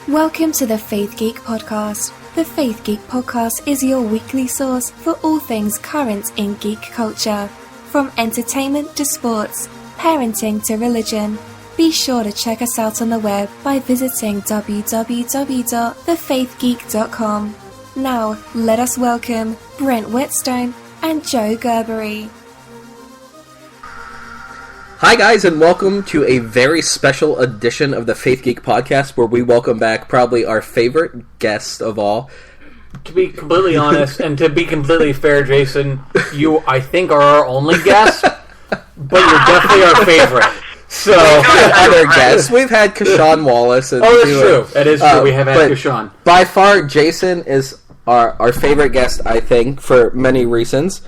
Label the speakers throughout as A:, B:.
A: Welcome to the Faith Geek podcast. The Faith Geek podcast is your weekly source for all things current in geek culture. From entertainment to sports, parenting to religion. Be sure to check us out on the web by visiting www.thefaithgeek.com. Now, let us welcome Brent Whetstone and Joe Gerbery.
B: Hi guys, and welcome to a very special edition of the Faith Geek podcast, where we welcome back probably our favorite guest of all.
C: To be completely honest, and to be completely fair, Jason, you, I think, are our only guest, but you're definitely our favorite. So,
B: other guests, we've had Kashawn Wallace. And
C: that's true. That is true. We have had Kashawn.
B: By far, Jason is our favorite guest, I think, for many reasons.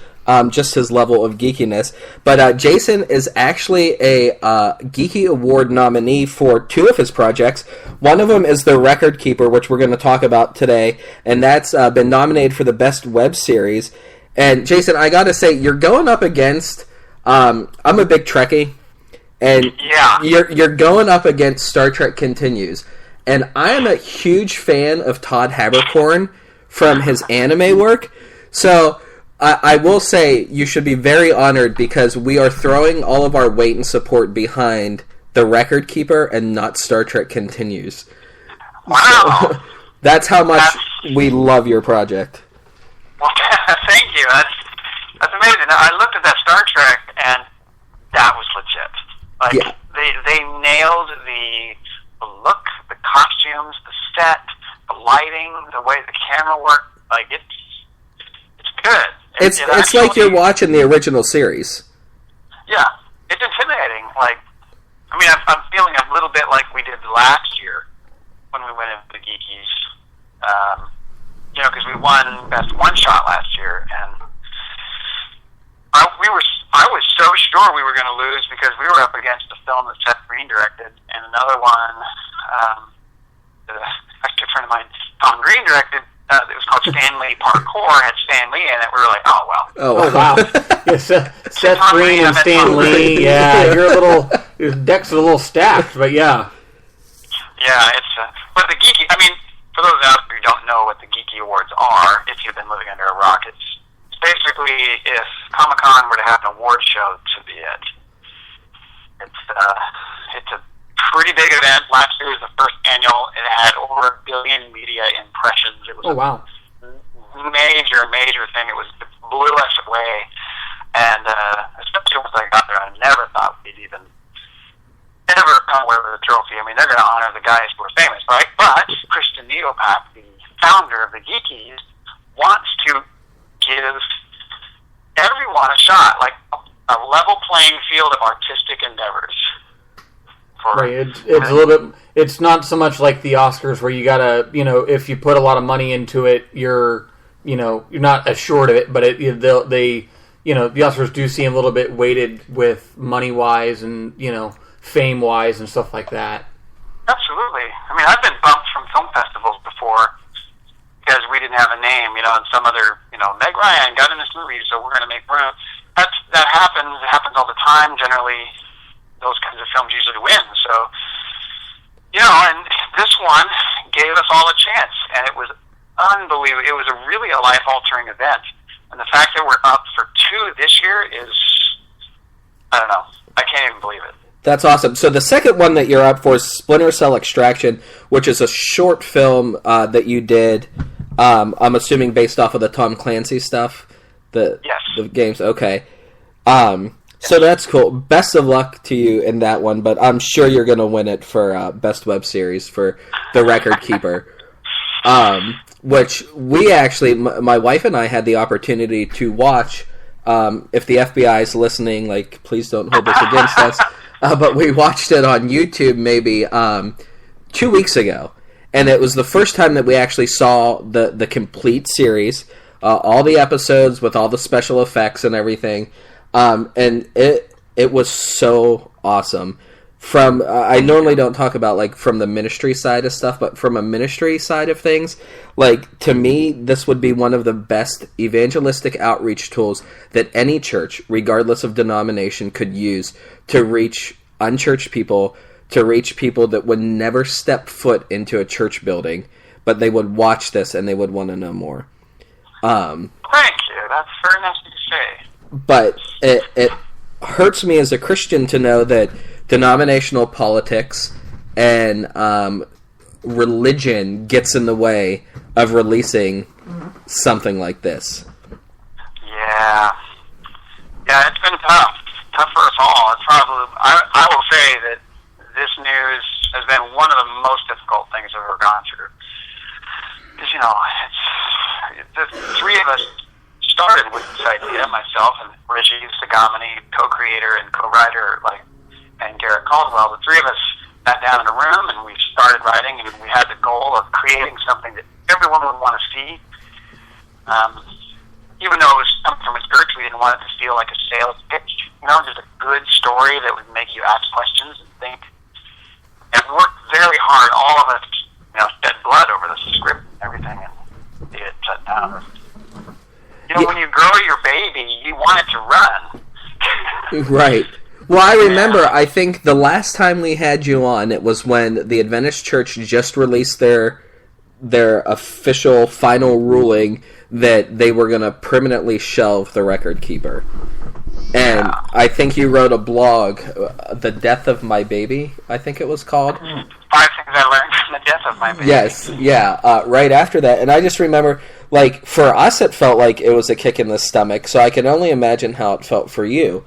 B: Just his level of geekiness. But Jason is actually a Geeky Award nominee for two of his projects. One of them is The Record Keeper, which we're going to talk about today, and that's been nominated for the Best Web Series. And Jason, I got to say, you're going up against... I'm a big Trekkie, and you're going up against Star Trek Continues. And I am a huge fan of Todd Haberkorn from his anime work, so... I will say you should be very honored because we are throwing all of our weight and support behind The Record Keeper and not Star Trek Continues.
D: Wow.
B: So, that's how much we love your project.
D: Well, thank you. That's amazing. I looked at that Star Trek and that was legit. Like they nailed the look, the costumes, the set, the lighting, the way the camera worked. Like it's good.
B: It's like you're watching the original series.
D: Yeah, it's intimidating. Like, I mean, I'm feeling a little bit like we did last year when we went into the Geekies. Because we won Best One Shot last year, and I was so sure we were going to lose because we were up against a film that Seth Green directed, and another one, actually a friend of mine, Tom Green directed. It was called Stanley Parkour, had Stan Lee in it. We were like, oh, well.
C: Oh, wow. Yeah, Seth Green and Stan Lee. Yeah, your deck's a little stacked, but yeah.
D: Yeah, but the Geeky, I mean, for those out there who don't know what the Geeky Awards are, if you've been living under a rock, it's basically if Comic-Con were to have an award show to be it. It's a pretty big event. Last year was the first annual. It had over 1 billion media impressions. It was a major thing. It blew us away. And especially once I got there, I never thought we'd even ever come away with a trophy. I mean, they're going to honor the guys who are famous, right? But Kristen Neopak, the founder of the Geekies, wants to give everyone a shot, like a level playing field of artistic endeavors.
C: Right, it's a little bit. It's not so much like the Oscars where you gotta, if you put a lot of money into it, you're not assured of it. But the Oscars do seem a little bit weighted with money wise and fame wise and stuff like that.
D: Absolutely. I mean, I've been bumped from film festivals before because we didn't have a name, and some other, Meg Ryan got in this movie, so we're going to make room. That happens. It happens all the time. Generally, those kinds of films usually win. So, and this one gave us all a chance, and it was unbelievable. It was really a life-altering event. And the fact that we're up for 2 this year is, I don't know. I can't even believe it.
B: That's awesome. So the second one that you're up for is Splinter Cell Extraction, which is a short film that you did, I'm assuming based off of the Tom Clancy stuff? Yes. The games, okay. So that's cool. Best of luck to you in that one, but I'm sure you're going to win it for Best Web Series for The Record Keeper. Which we actually, my wife and I had the opportunity to watch. If the FBI is listening, please don't hold this against us. But we watched it on YouTube maybe 2 weeks ago. And it was the first time that we actually saw the complete series, all the episodes with all the special effects and everything. And it was so awesome. From I normally don't talk about from the ministry side of stuff, but from a ministry side of things, to me, this would be one of the best evangelistic outreach tools that any church, regardless of denomination, could use to reach unchurched people, to reach people that would never step foot into a church building, but they would watch this and they would want to know more.
D: Thank you. That's very nice to say.
B: But it hurts me as a Christian to know that denominational politics and religion gets in the way of releasing something like this.
D: Yeah, it's been tough for us all. It's probably, I will say that this news has been one of the most difficult things I've ever gone through. Because, it's the three of us started with this idea, myself and Reggie Sagamini, co-creator and co-writer, and Garrett Caldwell. The three of us sat down in a room and we started writing, and we had the goal of creating something that everyone would want to see. Even though it was coming from a church, we didn't want it to feel like a sales pitch. Just a good story that would make you ask questions and think. And we worked very hard, all of us, shed blood over the script and everything, and it shut down. When you grow your baby, you want it to run.
B: Right. Well, I remember, I think the last time we had you on, it was when the Adventist Church just released their official final ruling that they were going to permanently shelve the Record Keeper. And I think you wrote a blog, The Death of My Baby, I think it was called.
D: 5 things I learned from the death of my baby.
B: Yes, right after that. And I just remember, for us it felt like it was a kick in the stomach, so I can only imagine how it felt for you.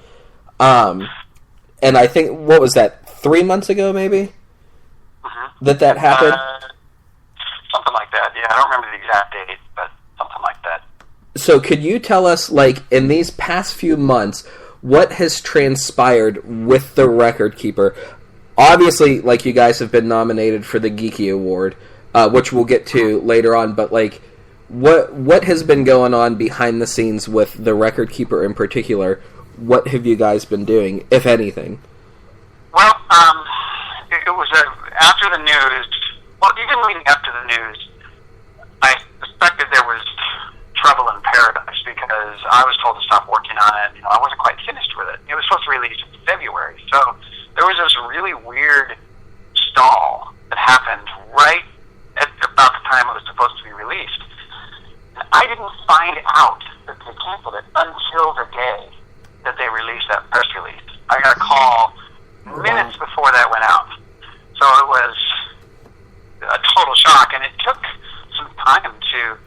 B: And I think, what was that, 3 months ago maybe? That happened?
D: Something like that, yeah. I don't remember the exact date, but something like that.
B: So could you tell us, in these past few months, what has transpired with the Record Keeper? Obviously, you guys have been nominated for the Geeky Award, which we'll get to later on, but, what has been going on behind the scenes with the Record Keeper in particular? What have you guys been doing, if anything?
D: Well, it was after the news, even leading up to the news, I suspected there was trouble in paradise because I was told to stop working on it. I wasn't quite finished with it. It was supposed to release in February, so there was this really weird stall that happened right at about the time it was supposed to be released. And I didn't find out that they canceled it until the day that they released that press release. I got a call minutes before that went out. So it was a total shock, and it took some time to,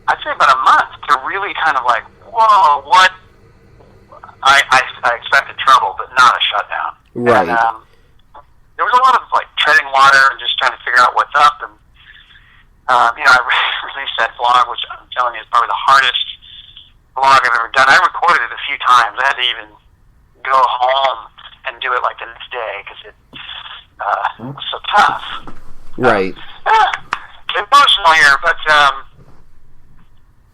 D: I'd say about a month, to really kind of whoa, what? I expected trouble, but not a shutdown.
B: Right.
D: And, there was a lot of treading water and just trying to figure out what's up. And I released that blog, which I'm telling you is probably the hardest blog I've ever done. I recorded it a few times. I had to even go home and do it the next day because it was so tough.
B: Right.
D: Emotional here, but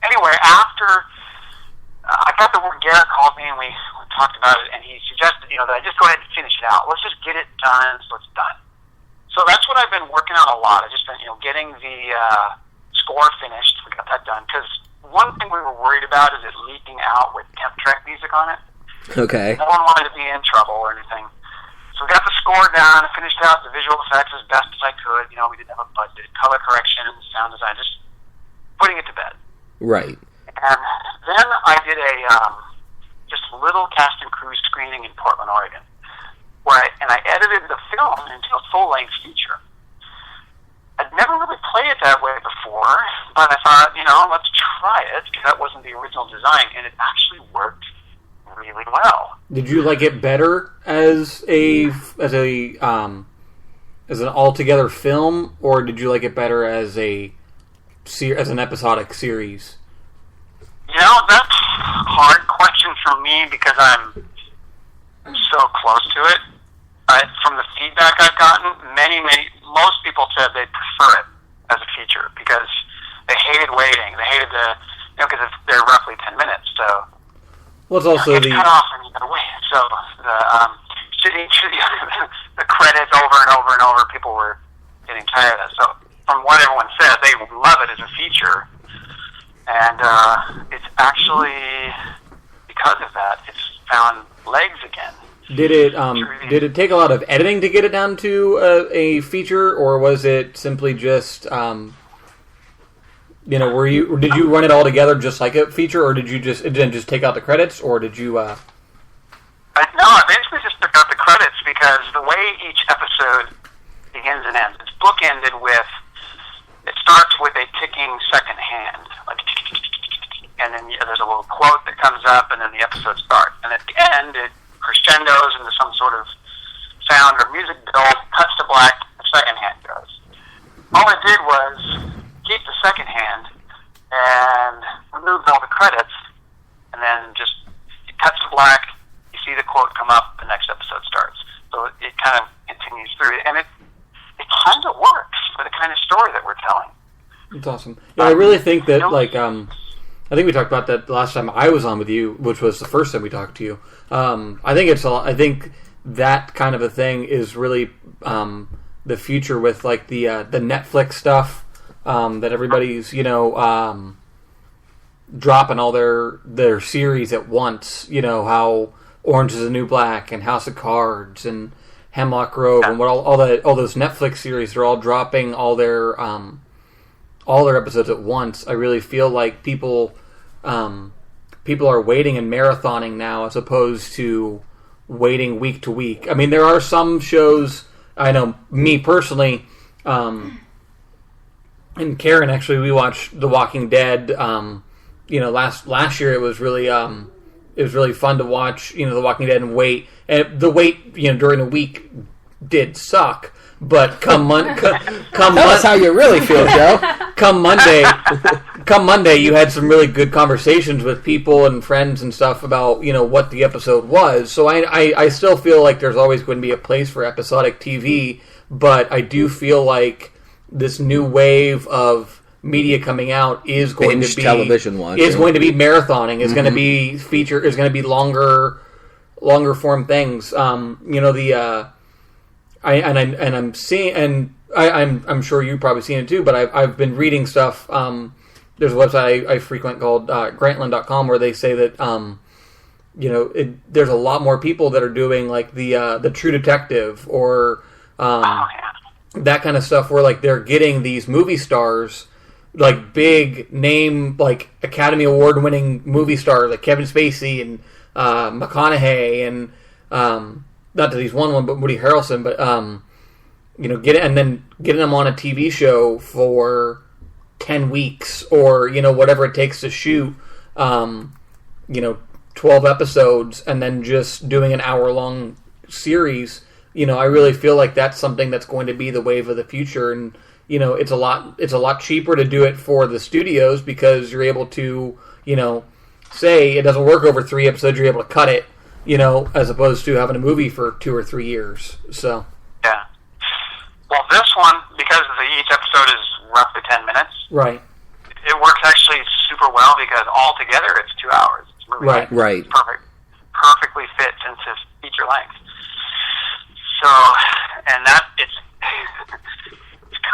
D: anyway, after I got the word, Garrett called me and we talked about it, and he suggested, that I just go ahead and finish it out. Let's just get it done, so it's done. So that's what I've been working on a lot. I've just been, getting the score finished. We got that done because one thing we were worried about is it leaking out with temp track music on it.
B: Okay.
D: No one wanted to be in trouble or anything. So we got the score down, finished out the visual effects as best as I could. We didn't have a budget. Color correction, sound design, just putting it to bed.
B: Right.
D: And then I did just a little cast and crew screening in Portland, Oregon, where I edited the film into a full-length feature. I'd never really played it that way before, but I thought, let's try it, because that wasn't the original design, and it actually worked really well.
C: Did you like it better as an altogether film, or did you like it better as an episodic series?
D: That's a hard question for me because I'm so close to it. From the feedback I've gotten, most people said they prefer it as a feature because they hated waiting. They hated because they're roughly 10 minutes, so.
C: Well, it's also
D: cut off and you gotta wait. So sitting through the credits over and over and over, people were getting tired of it. So from what everyone said, they love it as a feature, and it's actually because of that, it's found legs again.
C: Did it take a lot of editing to get it down to a feature, or was it simply just did you run it all together just like a feature, or did you just take out the credits, or did you?
D: No, I basically just took out the credits because the way each episode begins and ends, it's bookended with. It starts with a ticking second hand, like, and then there's a little quote that comes up, and then the episode starts. And at the end, it crescendos into some sort of sound or music build, cuts to black, the second hand goes. All I did was keep the second hand and remove all the credits, and then just it cuts to black, you see the quote come up, the next episode starts. So it kind of continues through, and it kind of works for the kind of story that we're telling.
C: It's awesome. Yeah, I really think that, I think we talked about that last time I was on with you, which was the first time we talked to you. I think that kind of a thing is really the future with like the Netflix stuff that everybody's dropping all their series at once. You know how Orange is the New Black and House of Cards and Hemlock Grove and what all those Netflix series, they're all dropping all their episodes at once. I really feel like people are waiting and marathoning now as opposed to waiting week to week. I mean, there are some shows, I know me personally, and Karen actually, we watched The Walking Dead. Last year it was really fun to watch, The Walking Dead and wait. And the wait, during the week did suck. But come
B: That's how you really feel, Joe.
C: Come Monday, you had some really good conversations with people and friends and stuff about what the episode was. So I still feel like there's always going to be a place for episodic TV, but I do feel like this new wave of media coming out is going to be
B: television watching.
C: Is going to be marathoning. Is going to be Is going to be longer form things. I'm seeing, and I'm sure you've probably seen it too, but I've been reading stuff. There's a website I frequent called Grantland.com where they say that there's a lot more people that are doing like the True Detective or that kind of stuff where like they're getting these movie stars, like big name, like Academy Award winning movie stars like Kevin Spacey and McConaughey and not that he's won one, but Woody Harrelson, but getting them on a TV show for 10 weeks or whatever it takes to shoot 12 episodes and then just doing an hour-long series. I really feel like that's something that's going to be the wave of the future, and it's a lot cheaper to do it for the studios because you're able to say it doesn't work over 3 episodes, you're able to cut it, as opposed to having a movie for 2 or 3 years. So
D: yeah. Well, this one, because each episode is roughly 10 minutes,
C: right?
D: It works actually super well because altogether it's 2 hours. It's movie length.
B: Right.
D: It's perfectly fits into feature length. So, and that it's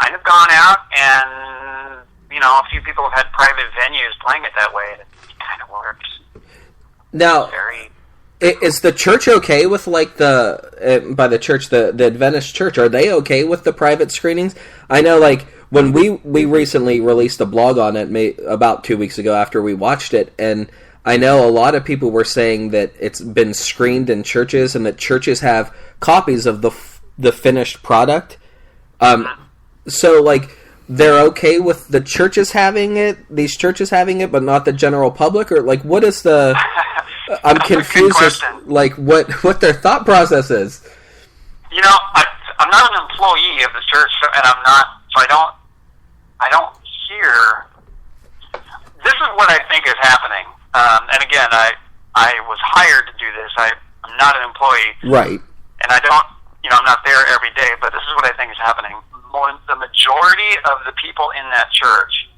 D: kind of gone out, and a few people have had private venues playing it that way, and it kind of works.
B: Now, is the church okay with like by the church, the Adventist church? Are they okay with the private screenings? I know, like when we recently released a blog on it about 2 weeks ago after we watched it, and I know a lot of people were saying that it's been screened in churches and that churches have copies of the finished product. So like they're okay with the churches having it, these churches having it, but not the general public, or like what is the? I'm confused as like what their thought process is.
D: I'm not an employee of the church, and I'm not. So I don't hear. This is what I think is happening. And again, I was hired to do this. I'm not an employee,
B: right?
D: And I don't. I'm not there every day. But this is what I think is happening. The majority of the people in that church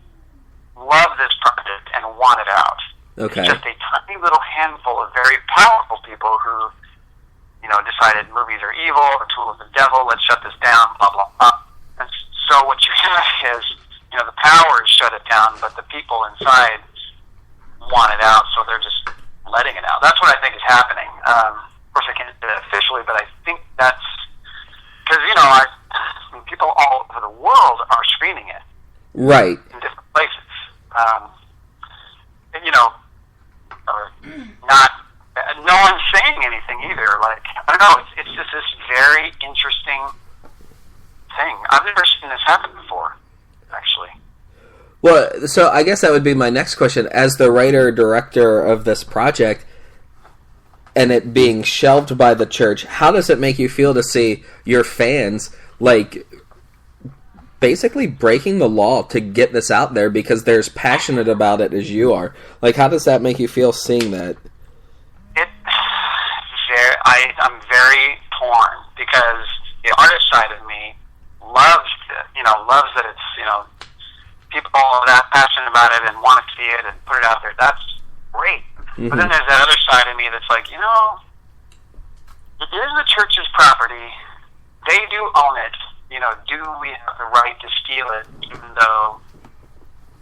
D: love this project and want it out.
B: Okay.
D: It's just a tiny little handful of very powerful people who, decided movies are evil, a tool of the devil, let's shut this down, blah, blah, blah. And so what you have is, the powers shut it down, but the people inside want it out, so they're just letting it out. That's what I think is happening. Of course, I can't officially, but I think that's because people all over the world are screening it,
B: right,
D: in different places. Or not. No one's saying anything either. Like, I don't know. It's just this very interesting thing. I've never seen this happen before, actually.
B: Well, so I guess that would be my next question. As the writer-director of this project, and it being shelved by the church, how does it make you feel to see your fans, like, basically breaking the law to get this out there because they're as passionate about it as you are? Like, how does that make you feel seeing that?
D: I'm very torn because the artist side of me loves that it's, people are that passionate about it and want to see it and put it out there. That's great. Mm-hmm. But then there's that other side of me that's like, it is the church's property. They do own it. Do we have the right to steal it, even though,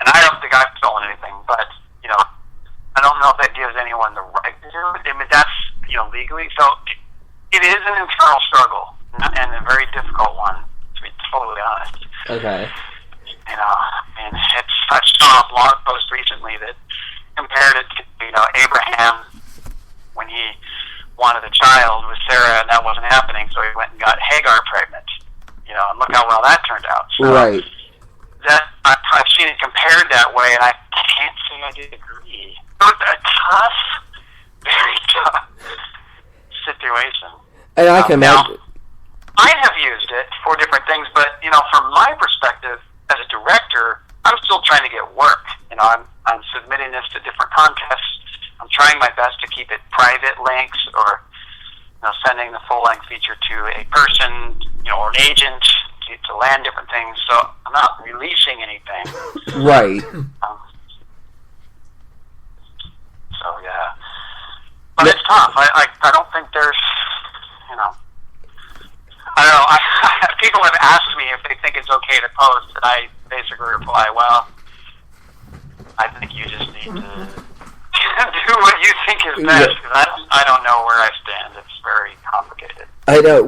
D: and I don't think I've stolen anything, but, I don't know if that gives anyone the right to do it. I mean, that's, legally. So it is an internal struggle and a very difficult one, to be totally honest.
B: Okay.
D: I saw a blog post recently that compared it to, Abraham when he wanted a child with Sarah, and that wasn't happening, so he went and got Hagar pregnant. And look how well that turned out. So
B: right.
D: That I've seen it compared that way, and I can't say I disagree. It was a tough, very tough situation.
B: And I can imagine.
D: I have used it for different things, but from my perspective as a director, I'm still trying to get work. I'm submitting this to different contests. I'm trying my best to keep it private links or sending the full-length feature to a person, or an agent to land different things. So I'm not releasing anything.
B: Right.
D: So yeah, but it's tough. I don't think there's, I don't know. People have asked me if they think it's okay to post, and I basically reply, well, I think you just need to do what you think is best. Because I don't know where I stand. It's very complicated.
B: I know.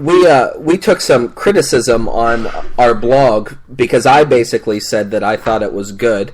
B: We took some criticism on our blog because I basically said that I thought it was good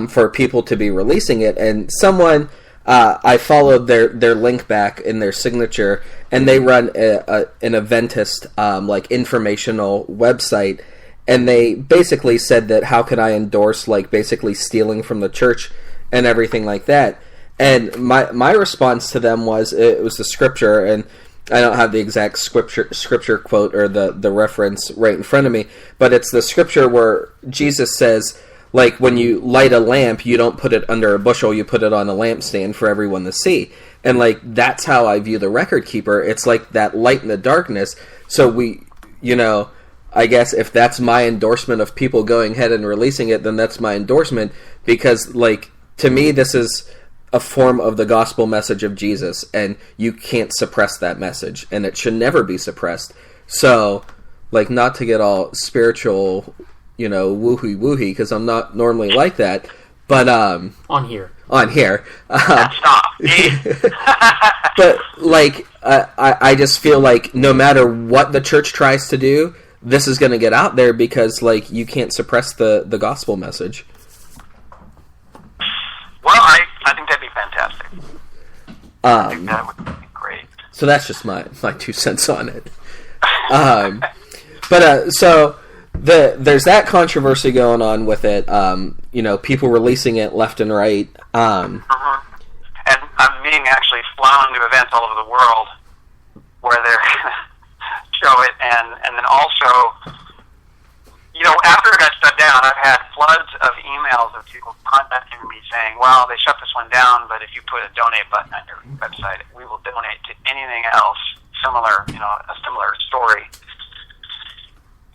B: for people to be releasing it, and someone I followed their link back in their signature, and they run an Adventist like informational website, and they basically said that how could I endorse like basically stealing from the church and everything like that. And my response to them was it was the scripture, and I don't have the exact scripture quote or the reference right in front of me, but it's the scripture where Jesus says, like, when you light a lamp, you don't put it under a bushel, you put it on a lampstand for everyone to see. And, like, that's how I view the record keeper. It's like that light in the darkness. So we, I guess if that's my endorsement of people going ahead and releasing it, then that's my endorsement. Because, like, to me, this is a form of the gospel message of Jesus, and you can't suppress that message, and it should never be suppressed. So, like, not to get all spiritual, woohoo, because I'm not normally like that, but
C: on here,
D: stop.
B: But like, I just feel like no matter what the church tries to do, this is going to get out there because, like, you can't suppress the gospel message.
D: Well, I think that'd be fantastic. I think that would be great.
B: So that's just my 2 cents on it. So there's that controversy going on with it. People releasing it left and right.
D: And I'm being actually flown to events all over the world where they're show it, and then also, after it got shut down, I've had floods of emails of people contacting me saying, well, they shut this one down, but if you put a donate button on your website, we will donate to anything else similar, a similar story.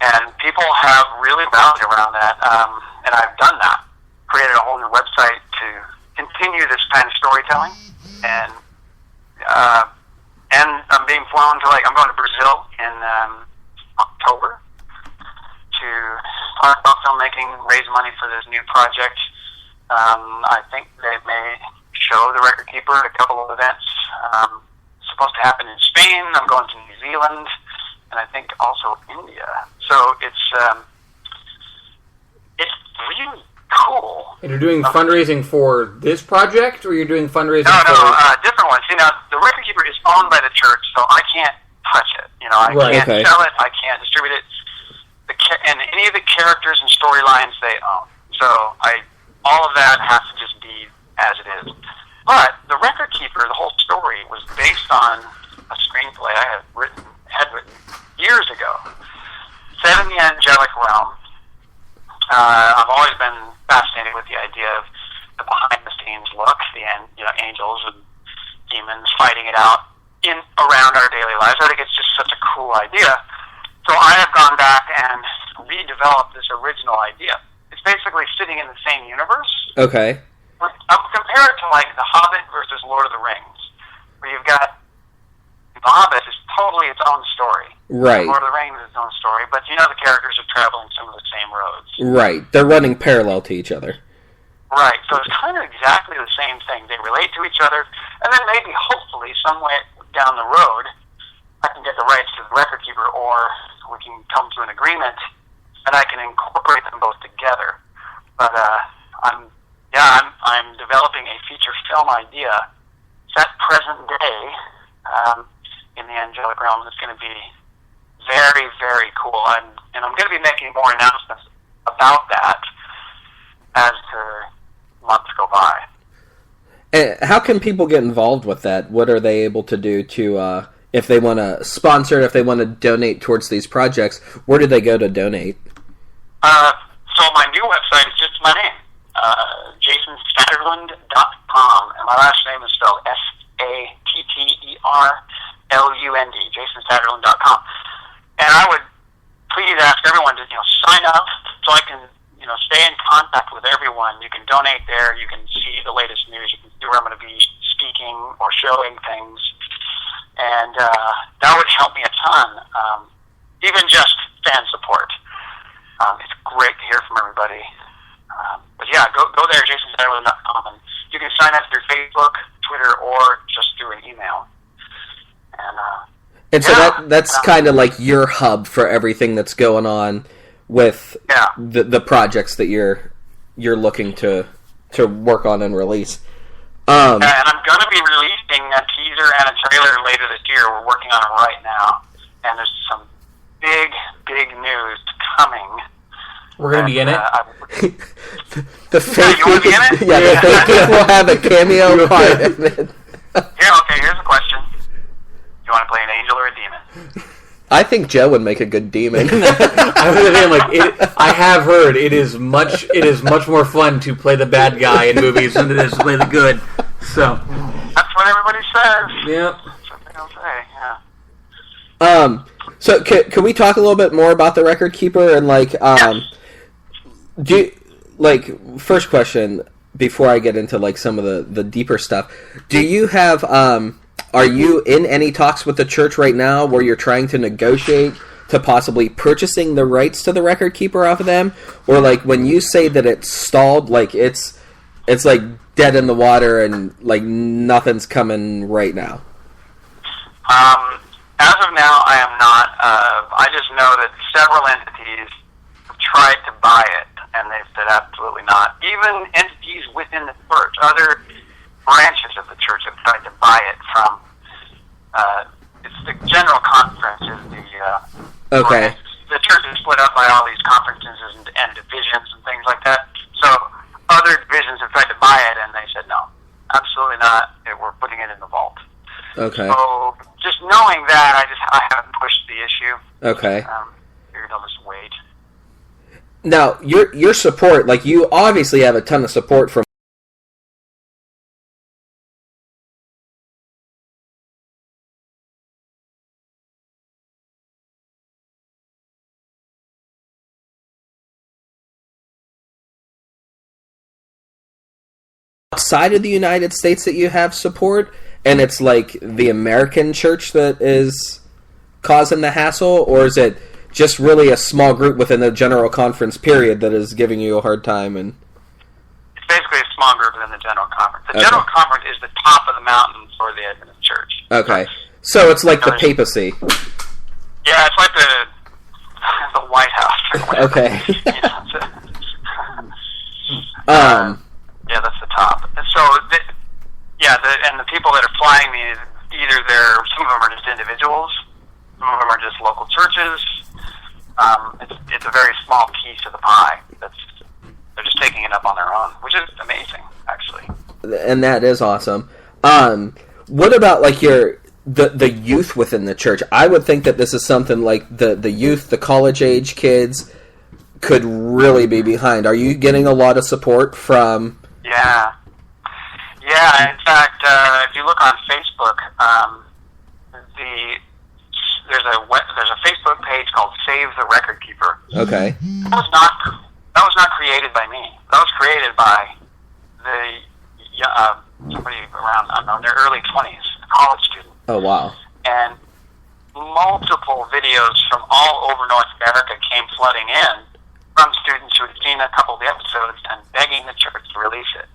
D: And people have really rallied around that, and I've done that. Created a whole new website to continue this kind of storytelling, and I'm being flown to, I'm going to Brazil in October to talk about filmmaking, raise money for this new project. I think they may show The Record Keeper at a couple of events, supposed to happen in Spain. I'm going to New Zealand, and I think also India. So it's really cool.
C: And you're doing fundraising for this project, or you're doing fundraising
D: for... No, different ones. You know, the Record Keeper is owned by the church, so I can't touch it. You know, I can't sell it, I can't distribute it. And any of the characters and storylines they own. So all of that has to just be as it is. But the Record Keeper, the whole story, was based on a screenplay I had written years ago, set in the angelic realm. I've always been fascinated with the idea of the behind-the-scenes look, angels and demons fighting it out around our daily lives. I think it's just such a cool idea. So I have gone back and redeveloped this original idea. It's basically sitting in the same universe.
B: Okay.
D: Compare it to like The Hobbit versus Lord of the Rings, where you've got The Hobbit is totally its own story.
B: Right.
D: Lord of the Rings is its own story, but the characters are traveling some of the same roads.
B: Right. They're running parallel to each other.
D: Right. So it's kind of exactly the same thing. They relate to each other, and then maybe, hopefully, somewhere down the road, I can get the rights to the Record Keeper, or we can come to an agreement, and I can incorporate them both together. But I'm developing a feature film idea set present day in the angelic realm. It's going to be very, very cool. And I'm going to be making more announcements about that as the months go by.
B: And how can people get involved with that? What are they able to do to, if they want to sponsor it, if they want to donate towards these projects, where do they go to donate?
D: So my new website is just my name, jasonstatterlund.com, and my last name is spelled Satterlund, jasonstatterlund.com. And I would please ask everyone to sign up so I can stay in contact with everyone. You can donate there. You can see the latest news. You can see where I'm going to be speaking or showing things, and that would help me a ton. Even just fan support. It's great to hear from everybody. But yeah, go there, jasonstatterlund.com, and you can sign up through Facebook, Twitter, or just through an email.
B: And so that's kind of like your hub for everything that's going on with the projects that you're looking to work on and release.
D: And I'm going to be releasing a teaser and a trailer later this year. We're working on it right now, and there's some big news coming.
C: We're going to be in it?
B: The Faith
D: you want to be in it?
B: Yeah, the Faith Geek will have a cameo part in it.
D: Here's a question. Do you want to play an angel or a demon?
B: I think Joe would make a good demon.
C: I have heard it is much more fun to play the bad guy in movies than it is to play the good. So
D: that's what everybody says.
C: Yep.
D: That's what they'll say. Yeah.
B: So can we talk a little bit more about the Record Keeper and first question before I get into some of the deeper stuff? Do you have are you in any talks with the church right now where you're trying to negotiate to possibly purchasing the rights to the Record Keeper off of them? Or when you say that it's stalled, it's dead in the water and nothing's coming right now?
D: As of now, I am not. I just know that several entities have tried to buy it, and they've said absolutely not. Even entities within the church, other branches of the church have tried to buy it from. It's the general conference is the.
B: Okay.
D: The church is split up by all these conferences and divisions and things like that. So other divisions have tried to buy it, and they said no, absolutely not. We're putting it in the vault.
B: Okay.
D: So just knowing that, I haven't pushed the issue.
B: Okay.
D: Figured I'll just wait.
B: Now, your support, you obviously have a ton of support from outside of the United States that you have support, and it's the American church that is causing the hassle, or is it just really a small group within the general conference period that is giving you a hard time? And
D: it's basically a small group within the general conference. The general conference is the top of the mountain for the Adventist church.
B: Okay. So it's like the papacy.
D: Yeah, it's like the White House.
B: Okay.
D: Yeah, that's the top. And so, and the people that are flying these, some of them are just individuals, some of them are just local churches. It's a very small piece of the pie. They're just taking it up on their own, which is amazing, actually.
B: And that is awesome. What about like the youth within the church? I would think that this is something like the youth, the college age kids could really be behind. Are you getting a lot of support from?
D: Yeah. In fact, if you look on Facebook, there's a Facebook page called Save the Record Keeper.
B: Okay.
D: That was not created by me. That was created by somebody around, I don't know, in their early 20s, a college student.
B: Oh, wow.
D: And multiple videos from all over North America came flooding in from students who had seen a couple of the episodes and begging the church to release it.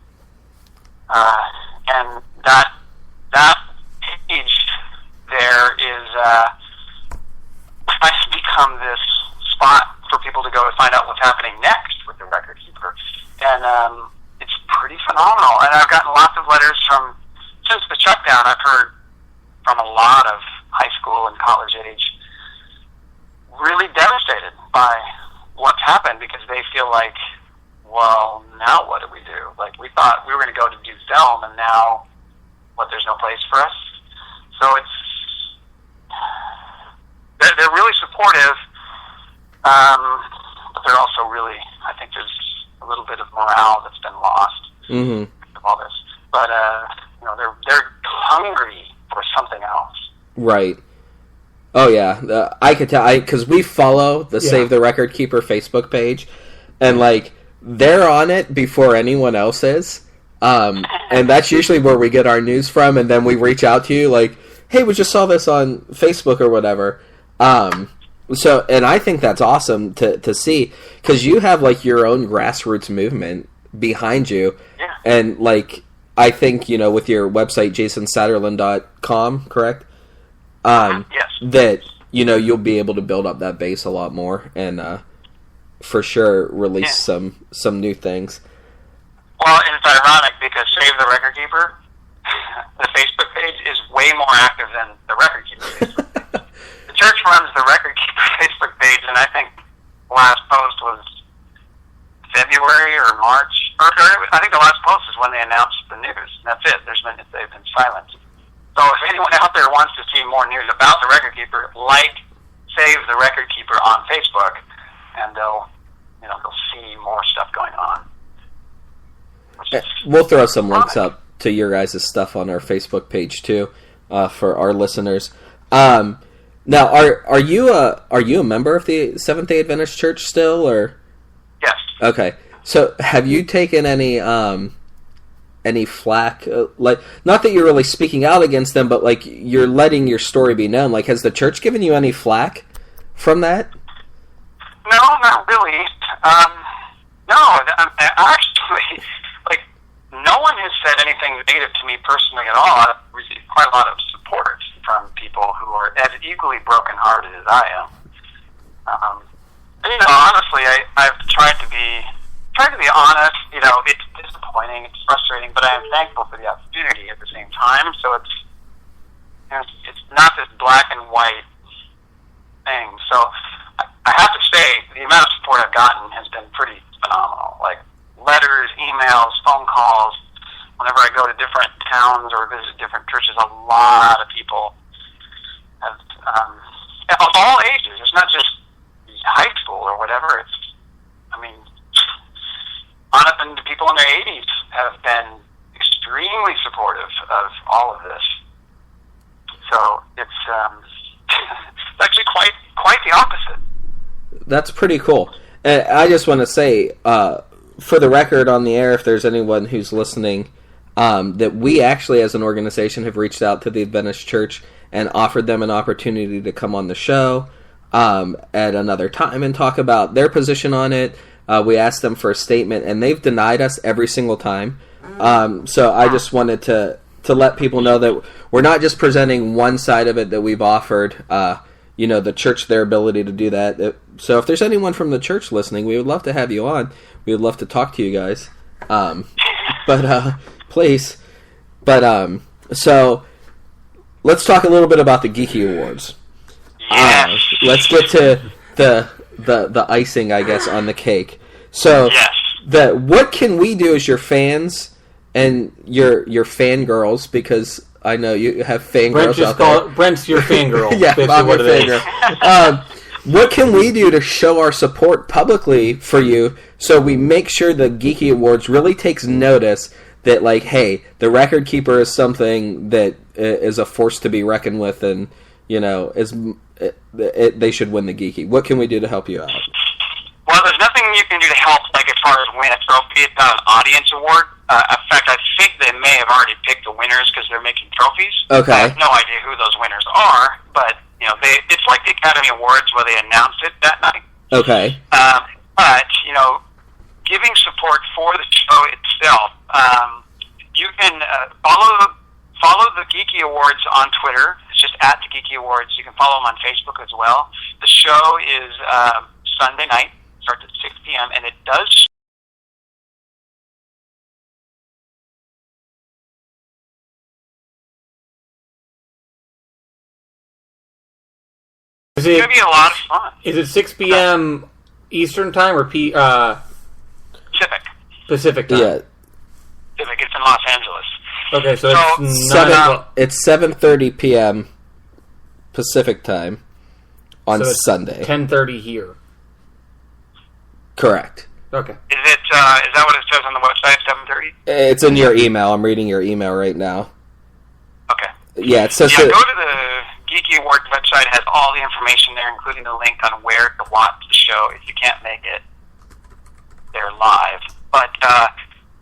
D: And that page there has become this spot for people to go and find out what's happening next with the Record Keeper. And it's pretty phenomenal. And I've gotten lots of letters since the shutdown. I've heard from a lot of high school and college age really devastated by what's happened, because they feel like, well, now what do we do? Like, we thought we were going to go to do film, and now, there's no place for us? So they're really supportive, but they're also really, I think there's a little bit of morale that's been lost of all this. But, they're hungry for something else.
B: Right. Oh, yeah. I could tell, because we follow the Save the Record Keeper Facebook page, and, they're on it before anyone else is. And that's usually where we get our news from, and then we reach out to you, hey, we just saw this on Facebook or whatever. So, and I think that's awesome to see, because you have, your own grassroots movement behind you.
D: Yeah.
B: And, I think, with your website, jasonsatterland.com, correct?
D: Yes.
B: That, you'll be able to build up that base a lot more, and for sure release some new things.
D: Well, it's ironic, because Save the Record Keeper, the Facebook page, is way more active than the Record Keeper Facebook page. The church runs the Record Keeper Facebook page, and I think the last post was February or March. Or I think the last post is when they announced the news. That's it. They've been silent. So if anyone out there wants to see more news about the Record Keeper, Save the Record Keeper on Facebook, and they'll see more stuff going on.
B: We'll throw some links up to your guys' stuff on our Facebook page too, for our listeners. Now, are you a member of the Seventh-day Adventist Church still, or?
D: Yes.
B: Okay. So, have you taken any flack? Not that you're really speaking out against them, but you're letting your story be known. Has the church given you any flack from that?
D: No, not really. No, actually, no one has said anything negative to me personally at all. I've received quite a lot of support from people who are as equally brokenhearted as I am. Honestly, I've tried to be honest. It's disappointing, it's frustrating, but I am thankful for the opportunity at the same time. So it's not this black and white thing. So I have to say, the amount of support I've gotten has been pretty phenomenal. Letters, emails, phone calls. Whenever I go to different towns or visit different churches, a lot of people have, of all ages. It's not just high school or whatever. On up into people in their 80s have been extremely supportive of all of this. So it's actually quite the opposite.
B: That's pretty cool. And I just want to say, for the record on the air, if there's anyone who's listening, that we actually as an organization have reached out to the Adventist Church and offered them an opportunity to come on the show at another time and talk about their position on it. We asked them for a statement, and they've denied us every single time. So I just wanted to to let people know that we're not just presenting one side of it that we've offered, the church their ability to do that. So if there's anyone from the church listening, we would love to have you on. We would love to talk to you guys. Please. So let's talk a little bit about the Geeky Awards.
D: Yes.
B: Let's get to the icing, I guess, on the cake. So, what can we do as your fans and your fangirls? Because I know you have fangirls out there.
C: Brent's your fangirl.
B: Yeah, I'm your fangirl. What can we do to show our support publicly for you so we make sure the Geeky Awards really takes notice that, like, hey, the Record Keeper is something that is a force to be reckoned with, and, they should win the Geeky. What can we do to help you out?
D: Well, there's nothing you can do to help, like, as far as win a trophy. It's not an audience award. In fact, I think they may have already picked the winners because they're making trophies.
B: Okay.
D: I have no idea who those winners are, but, it's like the Academy Awards where they announced it that night.
B: Okay.
D: But, giving support for the show itself, you can follow the Geeky Awards on Twitter. It's just at the Geeky Awards. You can follow them on Facebook as well. The show is Sunday night, starts at 6 p.m., and it does... It's going to be a lot of fun.
C: Is it 6 p.m. Eastern Time or
D: Pacific.
C: Pacific Time?
B: Yeah.
D: Pacific. It's in Los Angeles.
C: Okay, so
B: it's 7:30 p.m. Pacific Time on Sunday.
C: 10:30 here.
B: Correct.
D: Is
C: Okay.
D: that what it says on the website? 7:30.
B: It's in your email. I'm reading your email right now.
D: Okay.
B: Yeah, it says.
D: Go to the Geeky Awards website. It has all the information there, including the link on where to watch the show if you can't make it there live. But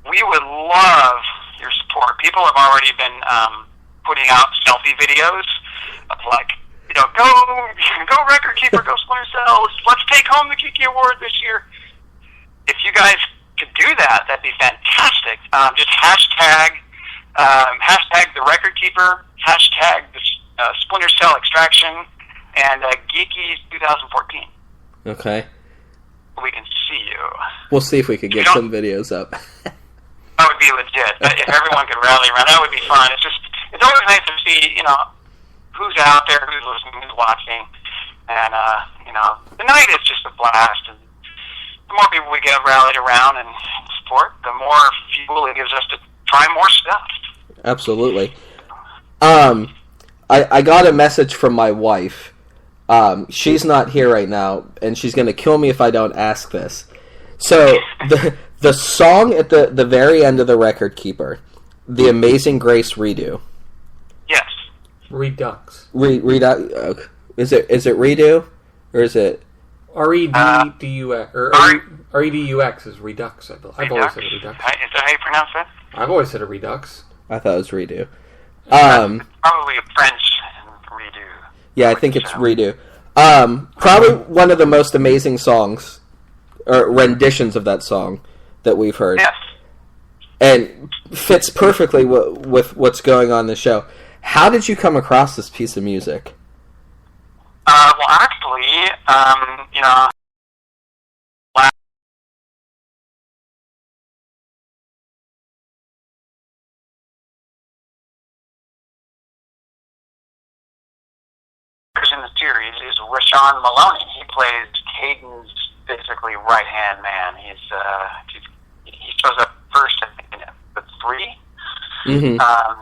D: we would love your support. People have already been putting out selfie videos of, like, go Record Keeper, go Splinter Cell, let's take home the Geeky Award this year. If you guys could do that, that'd be fantastic. Just hashtag the Record Keeper, hashtag the Splinter Cell Extraction, and Geeky 2014.
B: Okay.
D: We can see you.
B: We'll see if we could get some videos up.
D: That would be legit. If everyone could rally around, that would be fun. It's always nice to see, who's out there, who's listening, who's watching. And, the night is just a blast. And the more people we get rallied around and support, the more fuel it gives us to try more stuff.
B: Absolutely. I got a message from my wife. She's not here right now, and she's going to kill me if I don't ask this. So, the song at the very end of The Record Keeper, The Amazing Grace redo.
D: Yes.
C: Redux.
B: Redux. Is it redo? Or is it...
C: R-E-D-D-U-X. Or R-E-D-U-X is Redux, I believe. I've always said Redux.
D: Is that how you pronounce it?
C: I've always said a Redux.
B: I thought it was redo.
D: Probably a French redo.
B: Yeah, I think it's redo. Probably one of the most amazing songs, or renditions of that song that we've heard.
D: Yes.
B: And fits perfectly with what's going on in the show. How did you come across this piece of music?
D: Well, actually, in the series is Rashawn Maloney. He plays Caden's basically right-hand man. He shows up first, I think, in episode 3. Mm-hmm.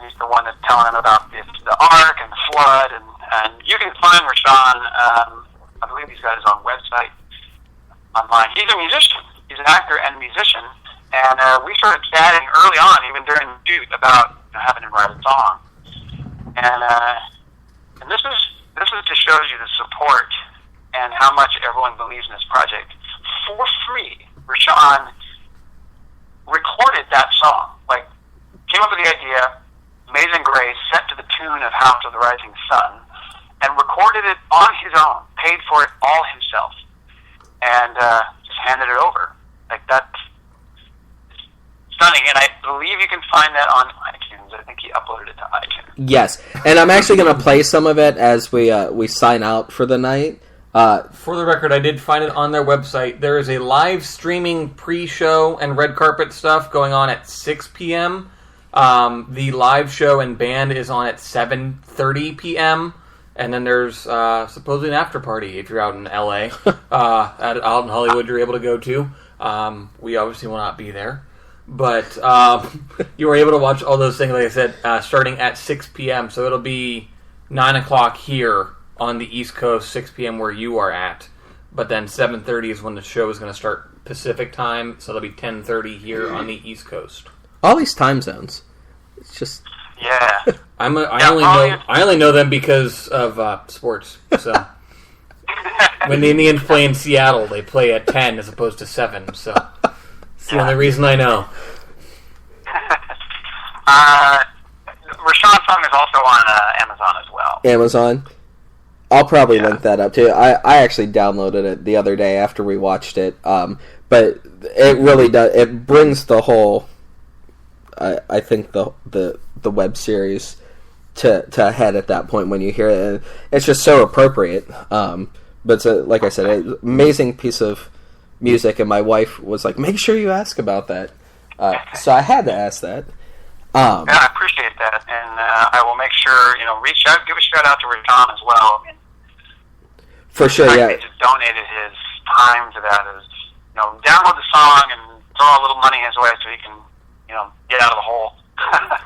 D: He's the one that's telling him about the Ark and the flood, and you can find Rashawn. I believe he's got his own website online. He's a musician. He's an actor and musician, and we started chatting early on, even during the shoot, about having him write a song. And this is to show you the support and how much everyone believes in this project. For free, Rashawn recorded that song. Like, came up with the idea, Amazing Grace, set to the tune of House of the Rising Sun, and recorded it on his own, paid for it all himself, and just handed it over. Like, that's stunning, and I believe you can find that on iTunes iTunes. I think he uploaded it to iTunes.
B: Yes, and I'm actually going to play some of it as we sign out for the night.
C: For the record, I did find it on their website. There is a live streaming pre-show and red carpet stuff going on at 6 p.m. The live show and band is on at 7:30 p.m. And then there's supposedly an after party if you're out in LA. Out in Hollywood you're able to go to. We obviously will not be there. But you were able to watch all those things, like I said, starting at 6 p.m. So it'll be 9 o'clock here on the East Coast, 6 p.m. where you are at. But then 7:30 is when the show is going to start Pacific time. So it'll be 10:30 here on the East Coast.
B: All these time zones. It's just...
D: Yeah.
C: I only know them because of sports. So when the Indians play in Seattle, they play at 10 as opposed to 7. So it's the only reason I know.
D: Rashawn's song is also on Amazon as well.
B: Amazon. I'll probably link that up too. I actually downloaded it the other day after we watched it. But it really does. It brings the whole. I think the web series to a head at that point when you hear it. And it's just so appropriate. But it's like I said, an amazing piece of music. And my wife was like, "Make sure you ask about that." So I had to ask that.
D: Yeah, I appreciate that, and I will make sure reach out, give a shout out to Rashawn as well. I mean,
B: for sure, yeah.
D: He just donated his time to that. Download the song and throw a little money his way so he can get out of the hole.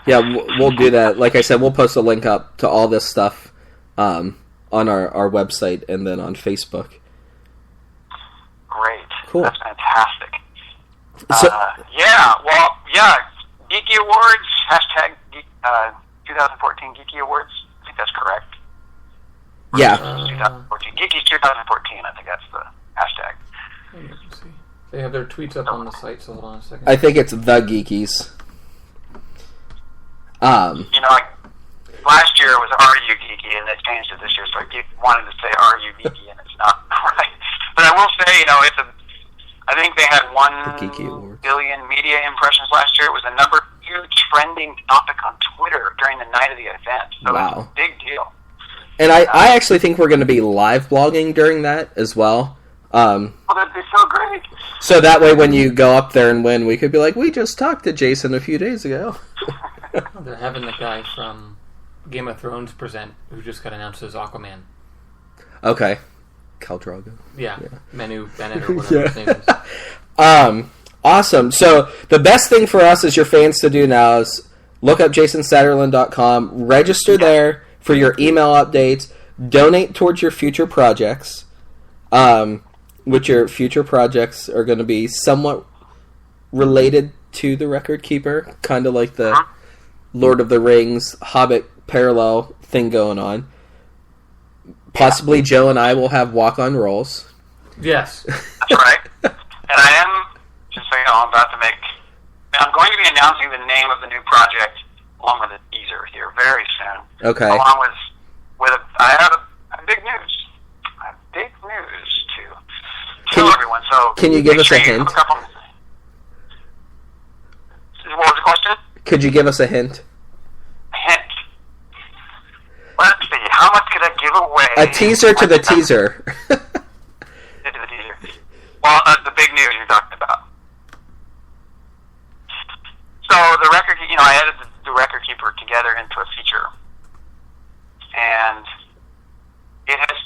B: Yeah, we'll do that. Like I said, we'll post a link up to all this stuff on our website and then on Facebook.
D: Great.
B: Cool.
D: That's fantastic.
B: So,
D: Geeky Awards, hashtag 2014 Geeky Awards. I think that's correct.
B: Yeah.
D: 2014. Geeky's 2014, I think that's the hashtag.
C: Let's see. They have their tweets up on the site, so hold on a second.
B: I think it's the Geekies.
D: Last year it was Are You Geeky, and they changed it this year, so I wanted to say Are You Geeky, and it's not right. But I will say, I think they had 1 billion media impressions last year. It was a huge trending topic on Twitter during the night of the event. So wow. It was a big deal.
B: And I actually think we're going to be live blogging during that as well.
D: That'd be so great.
B: So that way when you go up there and win, we could be like, we just talked to Jason a few days ago.
C: They're having the guy from Game of Thrones present, who just got announced as Aquaman.
B: Okay. Khal Drogo.
C: Yeah. Manu Bennett or whatever his name is.
B: Awesome. So the best thing for us as your fans to do now is look up jasonsatterlund.com, register there for your email updates, donate towards your future projects, which your future projects are going to be somewhat related to the Record Keeper, kind of like the Lord of the Rings, Hobbit parallel thing going on. Possibly Joe and I will have walk-on roles.
C: Yes.
D: That's right. And I am, just so you know, I'm going to be announcing the name of the new project along with a teaser here very soon.
B: Okay.
D: Along with I have a big news. I have big news to tell everyone. So
B: can you give us a hint?
D: What was the question?
B: Could you give us a hint?
D: A hint. Let's see. How much could I give away?
B: A teaser to the teaser.
D: To the teaser. Well, the big news you're talking about. So the record, I edited the Record Keeper together into a feature, and it has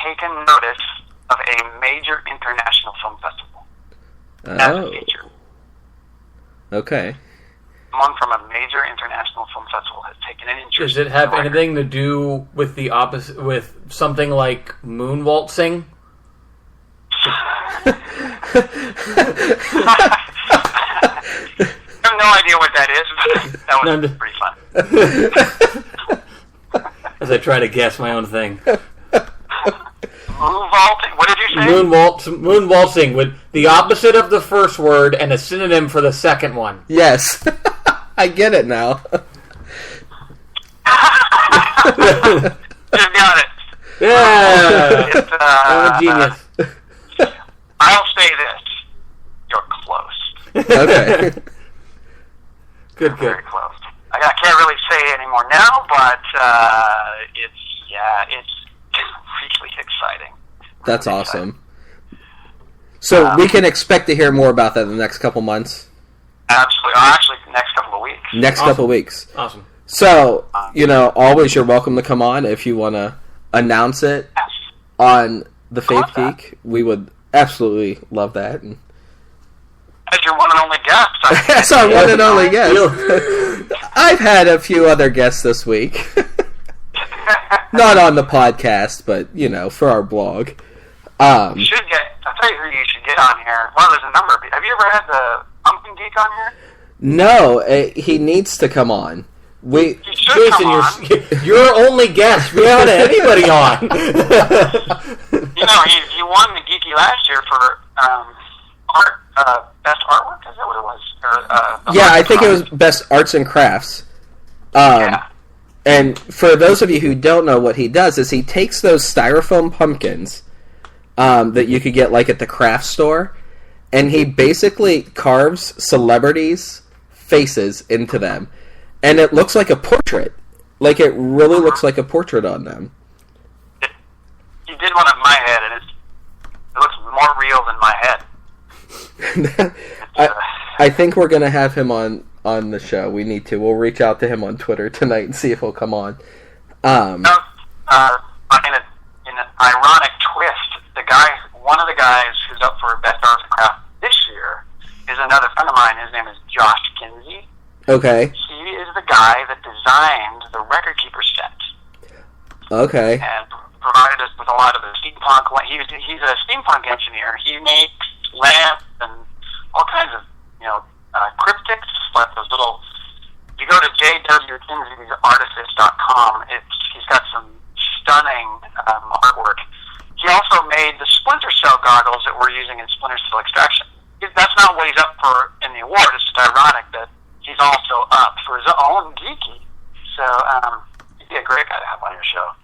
D: taken notice of a major international film festival as a feature.
B: Okay.
D: Someone from a major international film festival has taken an interest.
C: Does it have anything to do with the opposite, with something like moonwaltzing?
D: I have no idea what that is, but that was pretty fun.
C: As I try to guess my own thing.
D: Moonwaltzing? What did you say?
C: Moonwaltzing, with the opposite of the first word and a synonym for the second one.
B: Yes. I get it now.
D: Just got it.
C: Yeah.
D: It's,
C: genius.
D: I'll say this. You're close.
B: Okay.
C: Good.
D: Very close. I can't really say anymore now, but it's really exciting.
B: That's really awesome. So we can expect to hear more about that in the next couple months?
D: Absolutely. Actually, the next couple of weeks.
B: Next couple of weeks.
C: Awesome.
B: So, always you're welcome to come on if you want to announce it on the Faith Geek. We would absolutely love that.
D: As your one and only guest.
B: As our one and only guest. I've had a few other guests this week. Not on the podcast, but, for our blog.
D: You should get, I'll tell you who you should get on here. Well, there's a number of people. Have you ever had the Pumpkin Geek on here?
B: No, he needs to come on.
C: Jason, you're our only guest. We haven't had anybody on.
D: He won the Geeky last year for best artwork. Is that what it was?
B: I think it was best arts and crafts. And for those of you who don't know, what he does is he takes those styrofoam pumpkins that you could get like at the craft store, and he basically carves celebrities' faces into them. And it looks like a portrait. Like, it really looks like a portrait on them.
D: He did one of my head, and it looks more real than my head.
B: I think we're going to have him on the show. We need to. We'll reach out to him on Twitter tonight and see if he'll come on.
D: In an ironic twist, one of the guys who's up for Best Arts and Craft this year is another friend of mine. His name is Josh Kinsey.
B: Okay.
D: He is the guy that designed the Record Keeper set.
B: Okay.
D: And provided us with a lot of the steampunk. He's a steampunk engineer. He makes lamps and all kinds of cryptics, like those little. If you go to jwkinseyartifice.com, he's got some stunning artwork. He also made the Splinter Cell goggles that we're using in Splinter Cell Extraction. That's not what he's up for in the award. It's just ironic that he's also up for his own geeky. So he'd be a great guy to have on your show.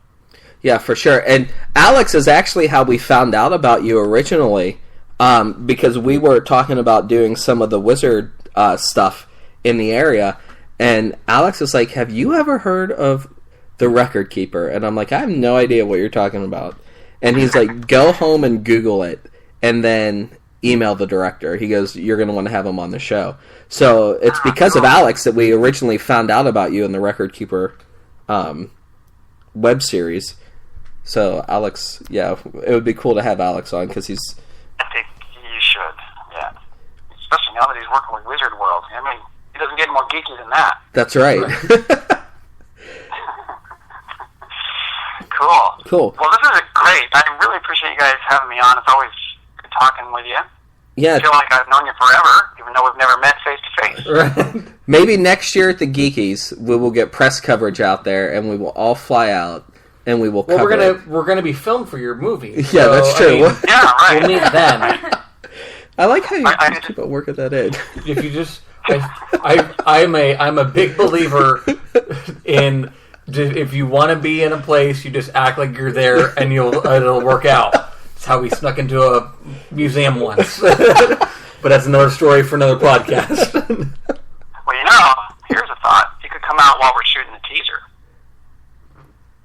B: Yeah, for sure. And Alex is actually how we found out about you originally, because we were talking about doing some of the wizard stuff in the area, and Alex is like, have you ever heard of the Record Keeper? And I'm like, I have no idea what you're talking about. And he's like, go home and Google it, and then email the director. He goes, you're going to want to have him on the show. So it's because of Alex that we originally found out about you in the Record Keeper web series. So Alex, it would be cool to have Alex on, because he's...
D: I think you should, yeah. Especially now that he's working with Wizard World. I mean, he doesn't get more geeky than that.
B: That's right.
D: Cool. Well, this is great. I really appreciate you guys having me on. It's always good talking with you.
B: Yeah.
D: I feel like I've known you forever, even though we've never met face to face.
B: Right. Maybe next year at the Geekies, we will get press coverage out there, and we will all fly out, and we will cover it.
C: We're gonna be filmed for your movie.
B: Yeah, so, that's true.
D: Yeah, right.
C: We'll meet them.
B: I like how you keep on working that in.
C: If you just, I'm a big believer in, if you want to be in a place, you just act like you're there, and it'll work out. It's how we snuck into a museum once. But that's another story for another podcast.
D: Well, here's a thought. You could come out while we're shooting the teaser.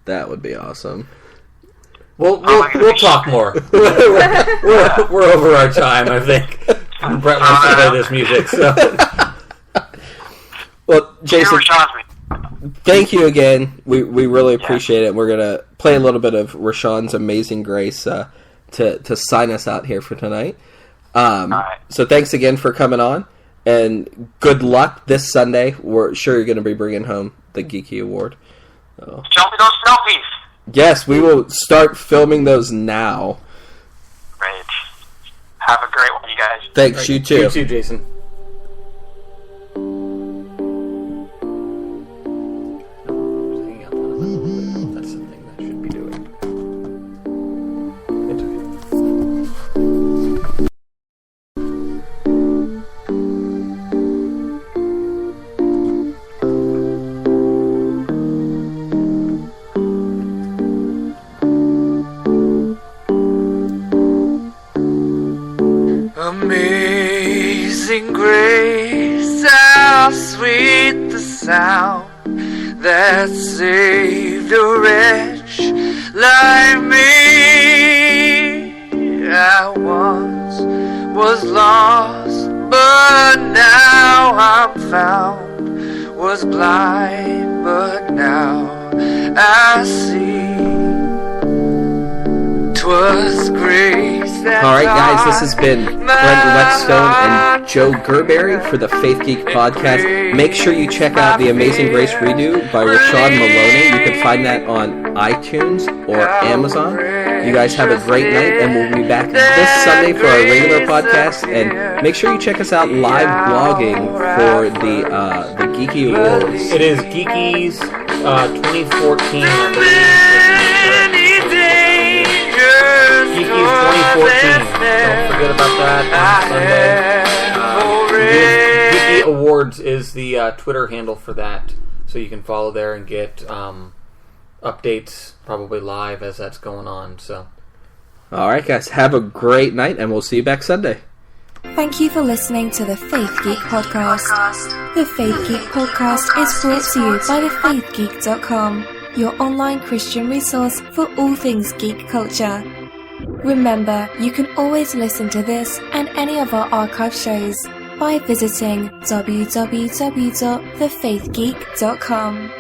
B: That would be awesome.
C: We'll talk more. We're over our time, I think. Brett wants to play this music. So.
B: Well, Jason, thank you again. We really appreciate it. We're gonna play a little bit of Rashawn's Amazing Grace to sign us out here for tonight.
D: Right.
B: So thanks again for coming on, and good luck this Sunday. We're sure you're going to be bringing home the Geeky Award.
D: Show me those selfies.
B: Yes, we will start filming those now.
D: Great. Have a great one, you guys.
B: Thanks,
C: right.
B: You too.
C: You too, Jason. That's something that should be doing. It's
E: Amazing grace, how sweet the sound that saved a wretch like me. I once was lost, but now I'm found. Was blind, but now I see. 'Twas grace that
B: Alright guys, this has been Brent Whetstone and Joe Gerberry for the Faith Geek Podcast. Make sure you check out The Amazing Grace Redo by Rashawn Maloney. You can find that on iTunes or Amazon. You guys have a great night, and we'll be back this Sunday for our regular podcast. And make sure you check us out live blogging for the Geeky Awards.
C: It is Geeky's 2014, I believe. Geeky's 2014. Don't forget about that on Sunday. Geeky Awards is the Twitter handle for that, so you can follow there and get updates probably live as that's going on. So,
B: all right, guys, have a great night, and we'll see you back Sunday.
A: Thank you for listening to the Faith Geek Podcast. The Faith Geek Podcast is brought to you by thefaithgeek.com, your online Christian resource for all things geek culture. Remember, you can always listen to this and any of our archive shows by visiting www.thefaithgeek.com.